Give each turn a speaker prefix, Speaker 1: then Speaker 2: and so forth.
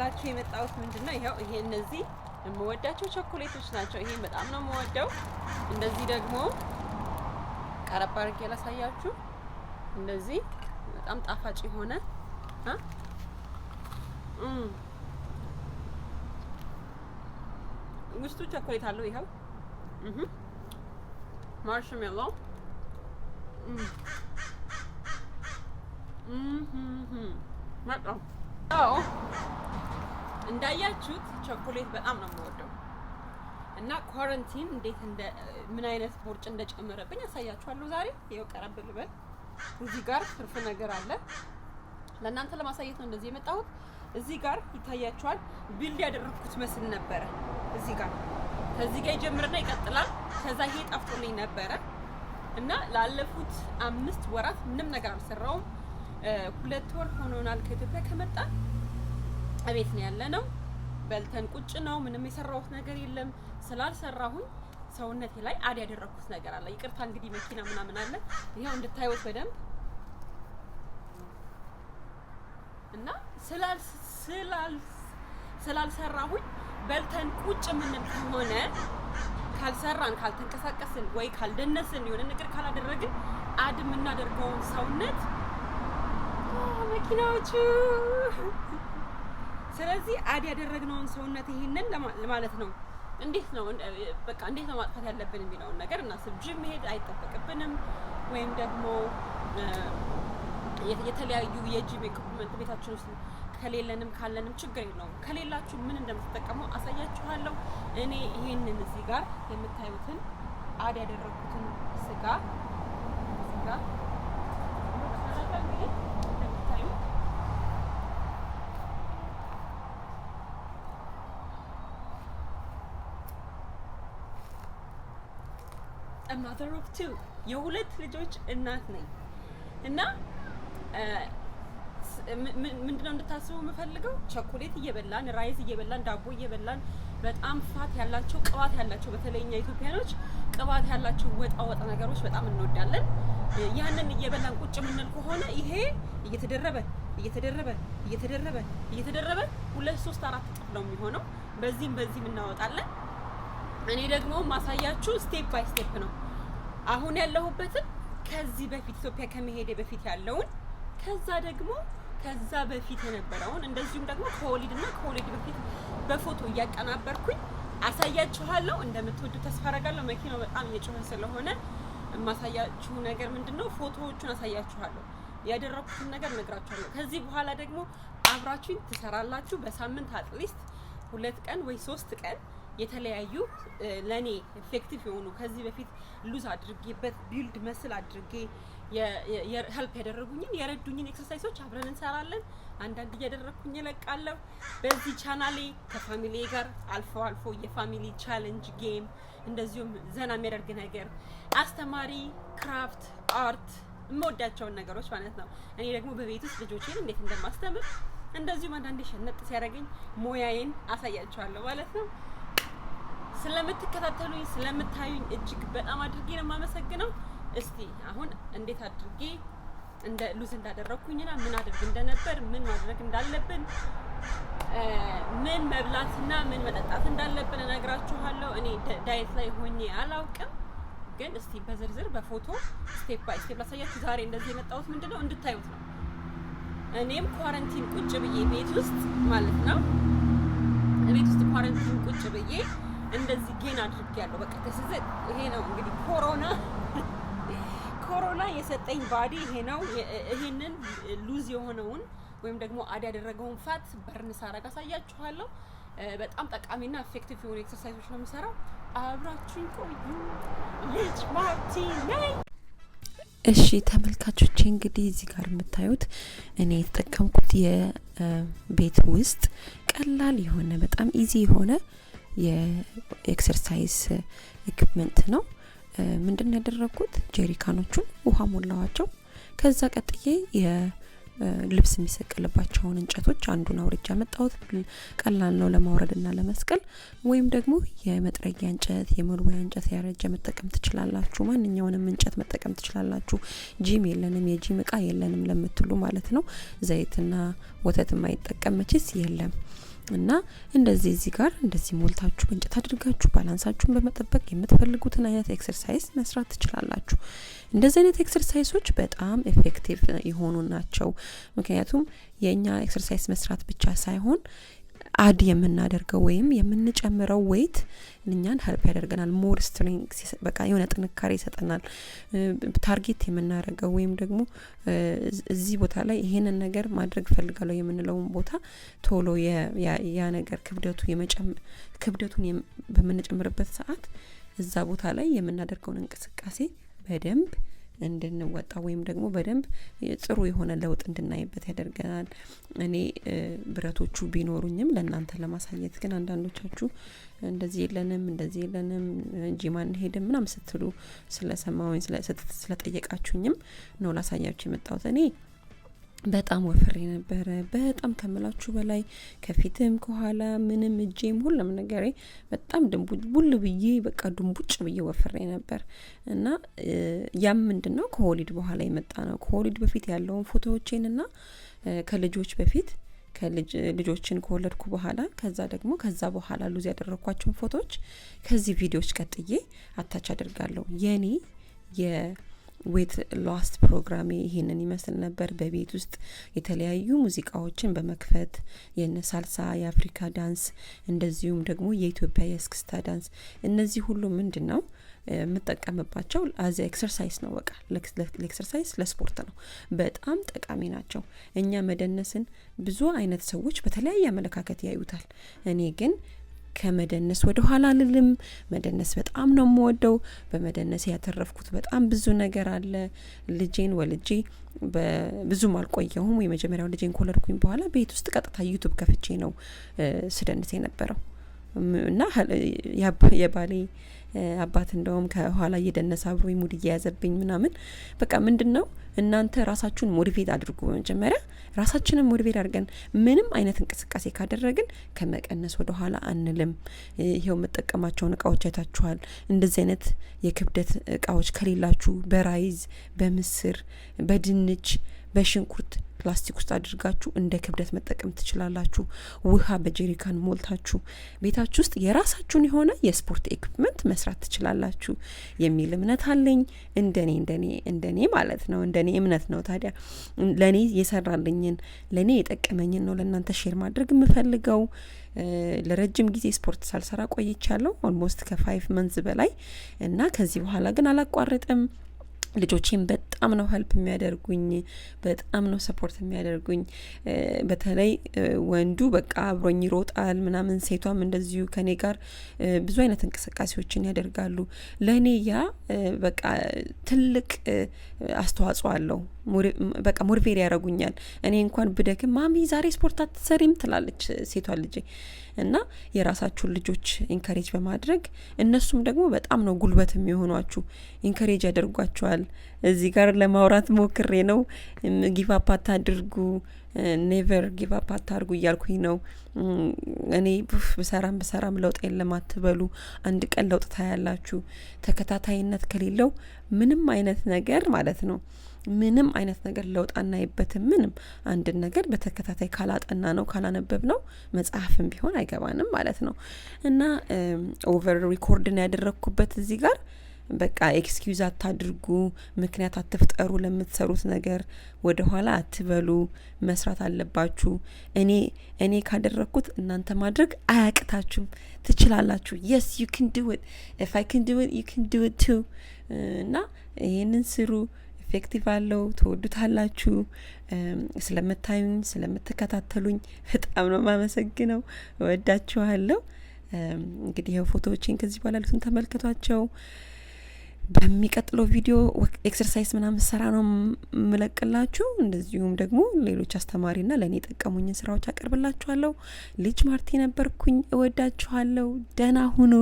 Speaker 1: ይዤላችሁ የመጣሁት ምንድነው ይሄው ይሄ እነዚህ የምወዳቸው ቸኮሌቶች ናቸው። ይሄን በጣም ነው የምወደው። እንደዚህ ደግሞ ቀረብ አድርጌ ላሳያችሁ። እንደዚህ በጣም ጣፋጭ የሆነ ውስጡ ቸኮሌት አለው። ይሄው ማርሽሜሎ እንዳያችሁት ቸኮሌት በጣም ነው የምወደው እና ኳረንቲን እንዴት ምን አይነት ቦርጭ እንደጨመረብኝ አሳያችኋለሁ ዛሬ። ይሄው ቀረብ ልበል። እዚህ ጋር ትርፍ ነገር አለ ለእናንተ ለማሳየት ነው እንደዚህ የመጣሁት። እዚህ ጋር ይታያችኋል። ቢልድ ያደረኩት መስል ነበረ። እዚህ ጋር ከዚህ ጋር ይጀምርና ይቀጥላል። ከዛ ይሄ ጠፍቶልኝ ነበረ እና ላለፉት 5 ወራት ምንም ነገር አልሰራውም። 2 ወር ሆኖናል ከኢትዮጵያ ከመጣ። እቤት ነው ያለነው። በልተን ቁጭ ነው። ምንም የሰራሁት ነገር የለም። ስላልሰራሁኝ ሰውነቴ ላይ አድ ያደረኩት ነገር አለ። ይቅርታ እንግዲህ መኪና ምናምን አለ። ይሄው እንድታዩት በደንብ እና ስላልሰራሁኝ በልተን ቁጭ ምን ከሆነ ካልሰራን ካልተንቀሳቀስን ወይ ካልደነስን የሆነ ነገር ካላደረግን አድ የምናደርገውን ሰውነት መኪናዎቹ ስለዚህ አድ ያደረግነውን ሰውነት ይሄንን ለማለት ነው። እንዴት ነው በቃ እንዴት ነው ማጥፋት ያለብን የሚለውን ነገር እናስብ። ጂም መሄድ አይጠበቅብንም ወይም ደግሞ የተለያዩ የጂም ኢኩፕመንት ቤታችን ውስጥ ከሌለንም ካለንም ችግር የለውም። ከሌላችሁ ምን እንደምትጠቀሙ አሳያችኋለሁ። እኔ ይሄንን እዚህ ጋር የምታዩትን አድ ያደረኩትን ስጋ a mother of 2 የሁለት ልጆች እናት ነኝ እና ምንድነው እንድታስቡ የምፈልገው ቸኮሌት እየበላን ራይዝ እየበላን ዳቦ እየበላን በጣም ፋት ያላቸው ቅባት ያላቸው በተለይኛ ኢትዮጵያኖች ቅባት ያላቸው ወጣ ነገሮች በጣም እንወዳለን። ያንን እየበላን ቁጭ ምንል ከሆነ ይሄ እየተደረበ 2 3 4 እጥፍ ነው የሚሆነው። በዚህም እናወጣለን። እኔ ደግሞ ማሳያችሁ ስቴፕ ባይ ስቴፕ ነው። አሁን ያለሁበትን ከዚህ በፊት ኢትዮጵያ ከመሄዴ በፊት ያለውን ከዛ በፊት የነበረውን እንደዚሁም ደግሞ ከወሊድ በፊት በፎቶ እያቀናበርኩኝ አሳያችኋለሁ። እንደምትወዱ ተስፋ አደርጋለሁ። መኪናው በጣም እየጮኸ ስለሆነ የማሳያችሁ ነገር ምንድነው ፎቶዎቹን አሳያችኋለሁ። ያደረኩትን ነገር ነግራችኋለሁ። ከዚህ በኋላ ደግሞ አብራችሁኝ ትሰራላችሁ። በሳምንት አትሊስት 2 ቀን ወይ 3 ቀን የተለያዩ ለኔ ኢፌክቲቭ የሆኑ ከዚህ በፊት ሉዝ አድርጌበት ቢልድ መስል አድርጌ ሄልፕ ያደረጉኝን የረዱኝን ኤክሰርሳይሶች አብረን እንሰራለን። አንዳንድ እያደረኩኝ እለቃለሁ። በዚህ ቻናሌ ከፋሚሊ ጋር አልፎ የፋሚሊ ቻሌንጅ ጌም እንደዚሁም ዘና የሚያደርግ ነገር አስተማሪ ክራፍት አርት የምወዳቸውን ነገሮች ማለት ነው። እኔ ደግሞ በቤት ውስጥ ልጆቼን እንዴት እንደማስተምር እንደዚሁም አንዳንዴ ሸነጥ ሲያደርገኝ ሞያዬን አሳያቸዋለሁ ማለት ነው። ስለምትከታተሉኝ ስለምታዩኝ እጅግ በጣም አድርጌ ነው የማመሰግነው። እስቲ አሁን እንዴት አድርጌ ሉዝ እንዳደረኩኝና ምን አድርግ እንደነበር ምን ማድረግ እንዳለብን ምን መብላትና ምን መጠጣት እንዳለብን እነግራችኋለሁ። እኔ ዳይት ላይ ሆኜ አላውቅም፣ ግን እስቲ በዝርዝር በፎቶ ስቴፕ ባይ ስቴፕ ላሳያችሁ። ዛሬ እንደዚህ የመጣሁት ምንድነው እንድታዩት ነው። እኔም ኳረንቲን ቁጭ ብዬ ቤት ውስጥ ማለት ነው ኳረንቲን ቁጭ ብዬ እንደዚህ ጌን አድርጌያለሁ። በቃ ይሄ ነው እንግዲህ ኮሮና የሰጠኝ ባዲ ይሄ ነው። ይሄንን ሉዝ የሆነውን ወይም ደግሞ አድ ያደረገውን ፋት በርን ሳረጋ አሳያችኋለሁ። በጣም ጠቃሚና ኢፌክቲቭ የሆኑ ኤክሰርሳይዞች ነው የምሰራው። አብራችሁኝ ቆዩ። ልጅ ማርቲ ነኝ።
Speaker 2: እሺ ተመልካቾቼ እንግዲህ እዚህ ጋር የምታዩት እኔ የተጠቀምኩት የቤት ውስጥ ቀላል የሆነ በጣም ኢዚ የሆነ የኤክሰርሳይዝ ኢኩፕመንት ነው። ምንድነው ያደረኩት? ጀሪካኖቹን ውሃ ሞላዋቸው። ከዛ ቀጥዬ የልብስ የሚሰቀልባቸውን እንጨቶች አንዱን አውርጃ መጣሁት። ቀላል ነው ለማውረድና ለመስቀል። ወይም ደግሞ የመጥረጊያ እንጨት የመልወያ እንጨት ያረጀ መጠቀም ትችላላችሁ። ማንኛውንም እንጨት መጠቀም ትችላላችሁ። ጂም የለንም የጂም እቃ የለንም ለምትሉ ማለት ነው። ዘይትና ወተት የማይጠቀም መቼስ የለም። እና እንደዚህ እዚህ ጋር እንደዚህ ሞልታችሁ በእንጨት አድርጋችሁ ባላንሳችሁን በመጠበቅ የምትፈልጉትን አይነት ኤክሰርሳይዝ መስራት ትችላላችሁ። እንደዚህ አይነት ኤክሰርሳይሶች በጣም ኤፌክቲቭ የሆኑ ናቸው። ምክንያቱም የኛ ኤክሰርሳይዝ መስራት ብቻ ሳይሆን አድ የምናደርገው ወይም የምንጨምረው ዌይት እኛን ሄልፕ ያደርገናል። ሞር ስትሬንግዝ በቃ የሆነ ጥንካሬ ይሰጠናል። ታርጌት የምናደርገው ወይም ደግሞ እዚህ ቦታ ላይ ይሄንን ነገር ማድረግ ፈልጋለሁ የምንለውን ቦታ ቶሎ ያ ነገር ክብደቱን በምንጨምርበት ሰዓት እዛ ቦታ ላይ የምናደርገውን እንቅስቃሴ በደንብ እንድንወጣ ወይም ደግሞ በደንብ ጥሩ የሆነ ለውጥ እንድናይበት ያደርገናል። እኔ ብረቶቹ ቢኖሩኝም ለእናንተ ለማሳየት ግን አንዳንዶቻችሁ እንደዚህ የለንም ጂማን ሄደን ምናምን ስትሉ ስለሰማሁኝ ስለጠየቃችሁኝም ነው ላሳያችሁ የመጣሁት። እኔ በጣም ወፍሬ ነበረ፣ በጣም ከምላችሁ በላይ ከፊትም ከኋላ ምንም እጄም ሁሉም ነገሬ በጣም ድንቡል ብዬ በቃ ድንቡጭ ብዬ ወፍሬ ነበር። እና ያም ምንድነው ከወሊድ በኋላ የመጣ ነው። ከወሊድ በፊት ያለውን ፎቶዎቼንና ከልጆች በፊት ልጆችን ከወለድኩ በኋላ ከዛ በኋላ ሉዝ ያደረኳቸውን ፎቶዎች ከዚህ ቪዲዮዎች ቀጥዬ አታች አደርጋለሁ። የኔ ዌት ሎስት ፕሮግራሜ ይሄንን ይመስል ነበር። በቤት ውስጥ የተለያዩ ሙዚቃዎችን በመክፈት የነ ሳልሳ፣ የአፍሪካ ዳንስ እንደዚሁም ደግሞ የኢትዮጵያ የእስክስታ ዳንስ እነዚህ ሁሉ ምንድነው የምጠቀምባቸው አዚ ኤክሰርሳይዝ ነው። በቃ ለኤክሰርሳይዝ ለስፖርት ነው፣ በጣም ጠቃሚ ናቸው። እኛ መደነስን ብዙ አይነት ሰዎች በተለያየ አመለካከት ያዩታል። እኔ ግን ከመደነስ ወደ ኋላ ልልም። መደነስ በጣም ነው የምወደው። በመደነስ ያተረፍኩት በጣም ብዙ ነገር አለ። ልጄን ወልጄ ብዙም አልቆየሁም። የመጀመሪያው ልጄን ከወለድኩኝ በኋላ ቤት ውስጥ ቀጥታ ዩቲዩብ ከፍቼ ነው ስደንስ የነበረው እና የባሌ አባት እንደውም ከኋላ እየደነሰ አብሮ ሙድ እየያዘብኝ ምናምን በቃ ምንድነው እናንተ ራሳችሁን ሞቲቬት አድርጉ። መጀመሪያ ራሳችንን ሞቲቬት አድርገን ምንም አይነት እንቅስቃሴ ካደረግን ከመቀነስ ወደ ኋላ አንልም። ይሄው መጠቀማቸውን እቃዎች አይታችኋል። እንደዚህ አይነት የክብደት እቃዎች ከሌላችሁ በራይዝ፣ በምስር፣ በድንች፣ በሽንኩርት ፕላስቲክ ውስጥ አድርጋችሁ እንደ ክብደት መጠቀም ትችላላችሁ። ውሃ በጀሪካን ሞልታችሁ ቤታችሁ ውስጥ የራሳችሁን የሆነ የስፖርት ኢኩፕመንት መስራት ትችላላችሁ የሚል እምነት አለኝ። እንደኔ ማለት ነው፣ እንደኔ እምነት ነው። ታዲያ ለኔ የሰራልኝን ለኔ የጠቀመኝን ነው ለእናንተ ሼር ማድረግ የምፈልገው። ለረጅም ጊዜ ስፖርት ሳልሰራ ቆይቻለሁ፣ ኦልሞስት ከ5 መንዝ በላይ እና ከዚህ በኋላ ግን አላቋርጥም። ልጆቼን በጣም ነው ሄልፕ የሚያደርጉኝ፣ በጣም ነው ሰፖርት የሚያደርጉኝ። በተለይ ወንዱ በቃ አብሮኝ ይሮጣል ምናምን፣ ሴቷም እንደዚሁ ከኔ ጋር ብዙ አይነት እንቅስቃሴዎችን ያደርጋሉ። ለኔ ያ በቃ ትልቅ አስተዋጽኦ አለው። በቃ ሞቲቬት ያደርጉኛል። እኔ እንኳን ብደክም ማሚ ዛሬ ስፖርት አትሰሪም ትላለች ሴቷ ልጄ። እና የራሳችሁን ልጆች ኢንካሬጅ በማድረግ እነሱም ደግሞ በጣም ነው ጉልበት የሚሆኗችሁ፣ ኢንካሬጅ ያደርጓቸዋል። እዚህ ጋር ለማውራት ሞክሬ ነው። ጊቭ አፕ አታድርጉ፣ ኔቨር ጊቭ አፕ አታርጉ እያልኩኝ ነው። እኔ ብሰራም ለውጥ የለም አትበሉ። አንድ ቀን ለውጥ ታያላችሁ። ተከታታይነት ከሌለው ምንም አይነት ነገር ማለት ነው ምንም አይነት ነገር ለውጥ አናይበትም። ምንም አንድን ነገር በተከታታይ ካላጠና ነው ካላነበብ ነው መጽሐፍም ቢሆን አይገባንም ማለት ነው። እና ኦቨር ሪኮርድን ያደረኩበት እዚህ ጋር በቃ ኤክስኪዩዝ አታድርጉ፣ ምክንያት አትፍጠሩ። ለምትሰሩት ነገር ወደ ኋላ አትበሉ፣ መስራት አለባችሁ። እኔ ካደረኩት እናንተ ማድረግ አያቅታችሁም፣ ትችላላችሁ። yes you can do it, if I can do it you can do it too። እና ይሄንን ስሩ፣ ኢፌክቲቭ አለው፣ ትወዱታላችሁ። ስለምታዩኝ ስለምትከታተሉኝ በጣም ነው ማመሰግነው። እወዳችኋለሁ። እንግዲህ ይሄ ፎቶዎችን ከዚህ በኋላ ልቱን ተመልከቷቸው። በሚቀጥለው ቪዲዮ ኤክሰርሳይዝ ምናምን ሰራ ነው መለቅላችሁ። እንደዚሁም ደግሞ ሌሎች አስተማሪና ለኔ የጠቀሙኝን ስራዎች አቀርብላችኋለሁ። ልጅ ማርቲ ነበርኩኝ። እወዳችኋለሁ። ደህና ሁኑ።